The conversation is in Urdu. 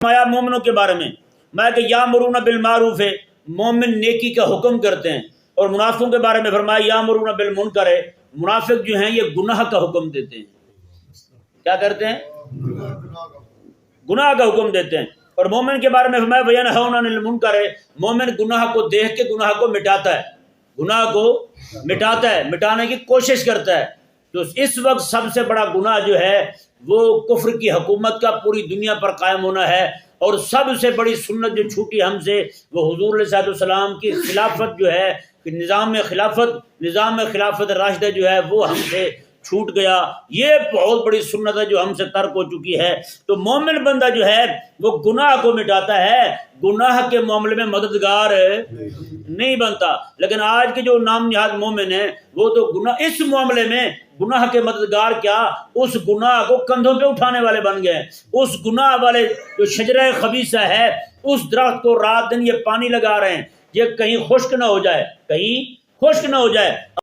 فرمایا مومنوں کے بارے میں کہ یامرون بالمعروف ہے، مومن نیکی کا حکم کرتے ہیں، اور منافقوں کے بارے میں فرمایا یامرون بالمنکر ہے، منافق جو ہیں یہ گناہ کا حکم دیتے ہیں۔ کیا کرتے ہیں؟ گناہ کا حکم دیتے ہیں۔ اور مومن کے بارے میں فرمایا وینہون عن المنکر ہے، مومن گناہ کو دیکھ کے گناہ کو مٹاتا ہے، گناہ کو مٹاتا ہے، مٹانے کی کوشش کرتا ہے۔ تو اس وقت سب سے بڑا گناہ جو ہے وہ کفر کی حکومت کا پوری دنیا پر قائم ہونا ہے، اور سب سے بڑی سنت جو چھوٹی ہم سے وہ حضور علیہ السلام کی خلافت جو ہے کہ نظام خلافت راشدہ جو ہے وہ ہم سے چھوٹ گیا۔ یہ بہت بڑی سنت ہے جو ہم سے ترک ہو چکی ہے۔ تو مومن بندہ جو ہے وہ گناہ کو مٹاتا ہے، گناہ کے معاملے میں مددگار نہیں بنتا۔ لیکن آج کے جو نام نہاد مومن ہیں وہ تو گناہ اس معاملے میں گناہ کے مددگار کیا، اس گناہ کو کندھوں پہ اٹھانے والے بن گئے۔ اس گناہ والے جو شجرہ خبیثہ ہے اس درخت کو رات دن یہ پانی لگا رہے ہیں، یہ کہیں خشک نہ ہو جائے، کہیں خشک نہ ہو جائے۔